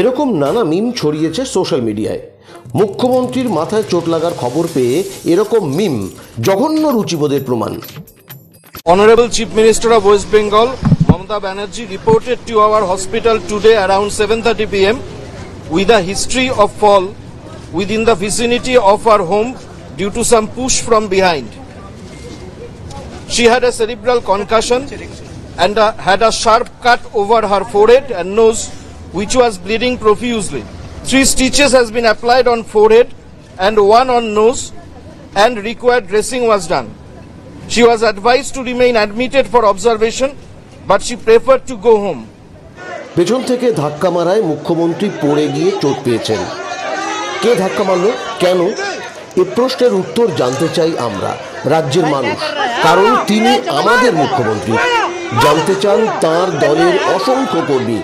এরকম নানা মিম ছড়িয়েছে সোশ্যাল মিডিয়ায়। মুখ্যমন্ত্রীর মাথায় চোট লাগার খবর পেয়ে এরকম মিম জঘন্য রুচিবোধের প্রমাণ। Honorable Chief Minister of West Bengal, Mamata Banerjee, reported to our hospital today around 7:30 p.m. with a history of fall within the vicinity of our home due to some push from behind. She had a cerebral concussion and had a sharp cut over her forehead and nose, which was bleeding profusely. 3 stitches has been applied on forehead and 1 on nose, and required dressing was done. She was advised to remain admitted for observation, but she preferred to go home. পেছন থেকে ধাক্কা মারায় মুখ্যমন্ত্রী পড়ে গিয়ে চোট পেয়েছেন। কে ধাক্কা মারলো, কেন? এ প্রশ্নের উত্তর জানতে চাই আমরা, রাজ্যের মানুষ, কারণ তিনি আমাদের মুখ্যমন্ত্রী। জানতে চান তার দলের অসংখ্য কর্মী,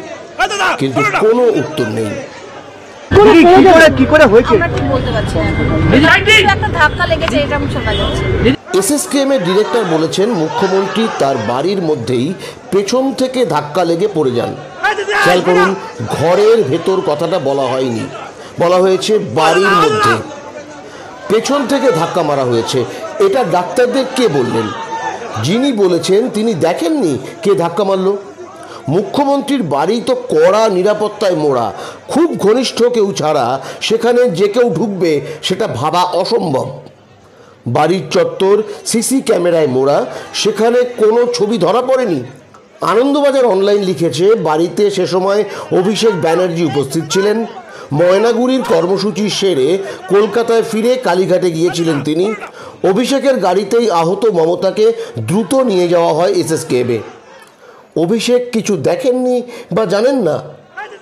কিন্তু কোনো উত্তর নেই। এসএসকেএম এর ডিরেক্টর বলেছেন মুখ্যমন্ত্রী তার বাড়ির মধ্যেই পেছন থেকে ধাক্কা লেগে পড়ে যান। খেয়াল করুন, ঘরের ভেতর কথাটা বলা হয়নি, বলা হয়েছে বাড়ির মধ্যে। পেছন থেকে ধাক্কা মারা হয়েছে, এটা ডাক্তারদের কে বললেন? যিনি বলেছেন তিনি দেখেননি কে ধাক্কা মারল। মুখ্যমন্ত্রীর বাড়ি তো কড়া নিরাপত্তায় মোড়া, খুব ঘনিষ্ঠ কেউ ছাড়া সেখানে যে কেউ ঢুকবে সেটা ভাবা অসম্ভব। বাড়ির চত্বর সিসি ক্যামেরায় মোড়া, সেখানে কোনো ছবি ধরা পড়েনি। আনন্দবাজার অনলাইন লিখেছে, বাড়িতে সে সময় অভিষেক ব্যানার্জি উপস্থিত ছিলেন। ময়নাগুড়ির কর্মসূচি সেরে কলকাতায় ফিরে কালীঘাটে গিয়েছিলেন তিনি। অভিষেকের গাড়িতেই আহত মমতাকে দ্রুত নিয়ে যাওয়া হয় এসএসকেএমে। অভিষেক কিছু দেখেননি বা জানেন না।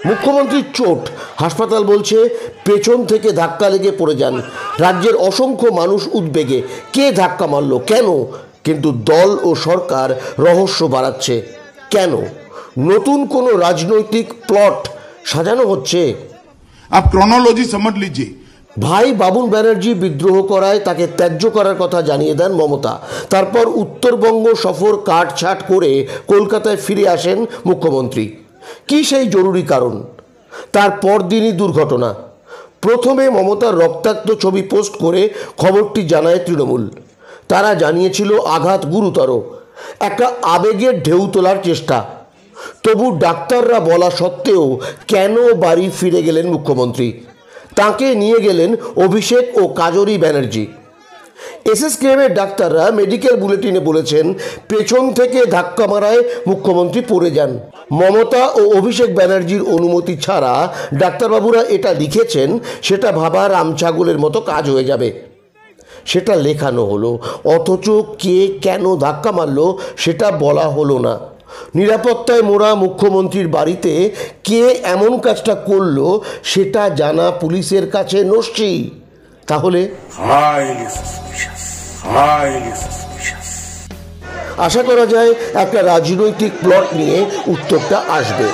মুখ্যমন্ত্রীর চোট, হাসপাতাল বলছে পেছন থেকে ধাক্কা লেগে পড়ে যান। রাজ্যের অসংখ্য মানুষ উদ্বেগে, কে ধাক্কা মারল, কেন? কিন্তু দল ও সরকার রহস্য বাড়াচ্ছে। কেন? নতুন কোনো রাজনৈতিক প্লট সাজানো হচ্ছে? आप क्रोनोलॉजी समझ लीजिए। ভাই বাবুল ব্যানার্জি বিদ্রোহ করায় তাকে ত্যায্য করার কথা জানিয়ে দেন মমতা। তারপর উত্তরবঙ্গ সফর কাটছাট করে কলকাতায় ফিরে আসেন মুখ্যমন্ত্রী। কি সেই জরুরি কারণ? তার পরদিনই দুর্ঘটনা। প্রথমে মমতার রক্তাক্ত ছবি পোস্ট করে খবরটি জানায় তৃণমূল। তারা জানিয়েছিল আঘাত গুরুতর, একটা আবেগের ঢেউ তোলার চেষ্টা। তবু ডাক্তাররা বলা সত্ত্বেও কেন বাড়ি ফিরে গেলেন মুখ্যমন্ত্রী? তাকে নিয়ে গেলেন অভিষেক ও কাজরি ব্যানার্জি। এসএসকেএমের ডাক্তাররা মেডিকেল বুলেটিনে বলেছেন পেছন থেকে ধাক্কা মারায় মুখ্যমন্ত্রী পড়ে যান। মমতা ও অভিষেক ব্যানার্জির অনুমতি ছাড়া ডাক্তারবাবুরা এটা লিখেছেন, সেটা ভাবা রামছাগলের মতো কাজ হয়ে যাবে। সেটা লেখানো হলো, অথচ কে কেন ধাক্কা মারল সেটা বলা হলো না। নিরাপত্তায় মোড়া মুখ্যমন্ত্রীর বাড়িতে কে এমন কাজটা করলো সেটা জানা পুলিশের কাছে নস্যি। তাহলে আশা করা যায় একটা রাজনৈতিক প্লট নিয়ে উত্তরটা আসবে।